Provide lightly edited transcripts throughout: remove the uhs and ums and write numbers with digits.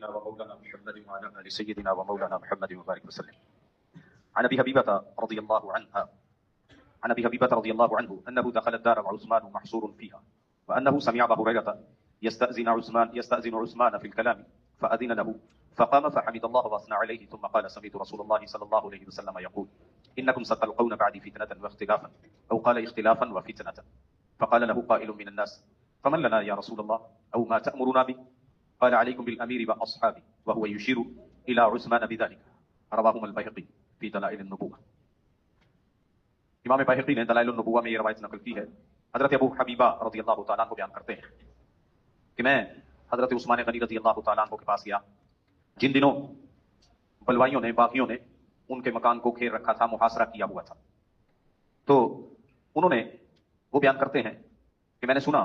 سيدنا ومولانا محمد وعلى آل سيدنا ومولانا محمد وبارك وسلم. عن أبي حبيبة رضي الله عنها عن أبي حبيبة رضي الله عنه أنه دخل الدار وعثمان محصور فيها، وأنه سمع أبا هريرة يستأذن عثمان في الكلام فأذن له، فقام فحمد الله وأثنى عليه، ثم قال: سمعت رسول الله صلى الله عليه وسلم يقول: إنكم ستلقون بعدي فتنة واختلافا، أو قال اختلافا وفتنة. فقال له قائل من الناس: فمن لنا يا رسول الله، أو ما تأمرنا به؟ قال: عليكم بالأمير وأصحابه، وهو يشير إلى عثمان بذلك. رواهما البيهقي في دلائل النبوة. امام بيہقی نے دلائل النبوہ میں یہ روایت نقل کی ہے. حضرت ابو حبیبہ رضی اللہ تعالیٰ عنہ بیان کرتے ہیں کہ میں حضرت عثمان غنی رضی اللہ تعالیٰ عنہ کے پاس گیا جن دنوں بلوائیوں نے، باغیوں نے ان کے مکان کو گھیر رکھا تھا، محاصرہ کیا ہوا تھا. تو انہوں نے وہ بیان کرتے ہیں کہ میں نے سنا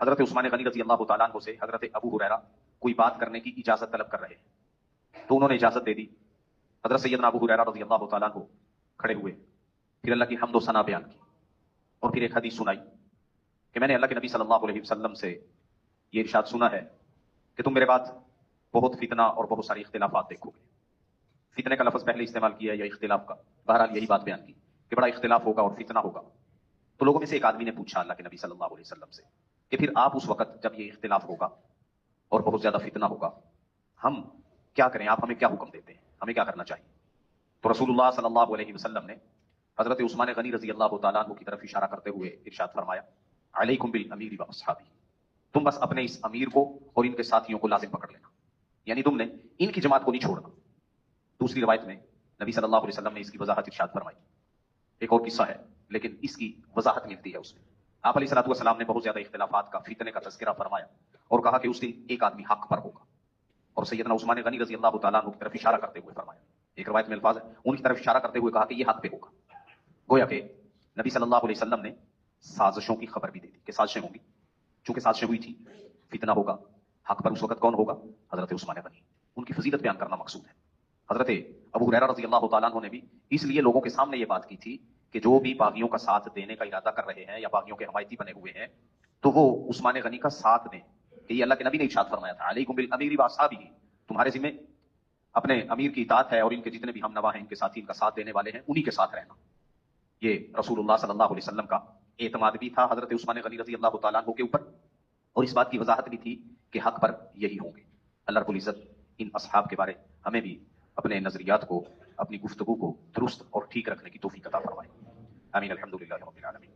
حضرت عثمان غنی رضی اللہ تعالیٰ عنہ سے حضرت ابو ہریرہ کوئی بات کرنے کی اجازت طلب کر رہے ہیں، تو انہوں نے اجازت دے دی. حضرت سیدنا ابو ہریرہ رضی اللہ تعالیٰ عنہ کھڑے ہوئے، پھر اللہ کی حمد و ثنا بیان کی، اور پھر ایک حدیث سنائی کہ میں نے اللہ کے نبی صلی اللہ علیہ وسلم سے یہ ارشاد سنا ہے کہ تم میرے بعد بہت فتنہ اور بہت ساری اختلافات دیکھو گے. فتنے کا لفظ پہلے استعمال کیا ہے یا اختلاف کا، بہرحال یہی بات بیان کی کہ بڑا اختلاف ہوگا اور فتنہ ہوگا. تو لوگوں میں سے ایک آدمی نے پوچھا اللہ کے نبی صلی اللہ علیہ وسلم سے کہ پھر آپ اس وقت جب یہ اختلاف ہوگا اور بہت زیادہ فتنہ ہوگا، ہم کیا کریں؟ آپ ہمیں کیا حکم دیتے ہیں؟ ہمیں کیا کرنا چاہیے؟ تو رسول اللہ صلی اللہ علیہ وسلم نے حضرت عثمان غنی رضی اللہ تعالیٰ عنہ کی طرف اشارہ کرتے ہوئے ارشاد فرمایا: علیکم بالامیر واصحابہ، تم بس اپنے اس امیر کو اور ان کے ساتھیوں کو لازم پکڑ لینا، یعنی تم نے ان کی جماعت کو نہیں چھوڑنا. دوسری روایت میں نبی صلی اللہ علیہ وسلم نے اس کی وضاحت ارشاد فرمائی. ایک اور قصہ ہے لیکن اس کی وضاحت ملتی ہے اس میں. آپ علیہ الصلوۃ والسلام نے بہت زیادہ اختلافات کا، فتنے کا تذکرہ فرمایا اور کہا کہ اس دن ایک آدمی حق پر ہوگا، اور سیدنا عثمان غنی رضی اللہ تعالیٰ عنہ کی طرف اشارہ کرتے ہوئے فرمایا. ایک روایت میں الفاظ ہے ان کی طرف اشارہ کرتے ہوئے کہا کہ یہ حق پہ ہوگا. گویا کہ نبی صلی اللہ علیہ وسلم نے سازشوں کی خبر بھی دے دی کہ سازشیں ہوں گی. چونکہ سازشیں ہوئی تھی، فتنہ ہوگا، حق پر اس وقت کون ہوگا؟ حضرت عثمان غنی. ان کی فضیلت بیان کرنا مقصود ہے. حضرت ابو ہریرہ رضی اللہ تعالیٰ عنہ نے بھی اس لیے لوگوں کے سامنے یہ بات کی تھی کہ جو بھی باغیوں کا ساتھ دینے کا ارادہ کر رہے ہیں یا باغیوں کے حمایتی بنے ہوئے ہیں تو وہ عثمان غنی کا ساتھ دیں. کہ یہ اللہ کے نبی نے ارشاد فرمایا تھا: علیکم بالامیر واصحابہ، تمہارے ذمہ اپنے امیر کی اطاعت ہے اور ان کے جتنے بھی ہم نوا ہیں، ان کے ساتھی، ان کا ساتھ دینے والے ہیں، انہی کے ساتھ رہنا. یہ رسول اللہ صلی اللہ علیہ وسلم کا اعتماد بھی تھا حضرت عثمان غنی رضی اللہ تعالیٰ عنہ کے اوپر، اور اس بات کی وضاحت بھی تھی کہ حق پر یہی ہوں گے. اللہ رب العزت ان اصحاب کے بارے ہمیں بھی اپنے نظریات کو، اپنی گفتگو کو درست اور ٹھیک رکھنے کی توفیق عطا فرمائے. آمین. الحمدللہ رب العالمین.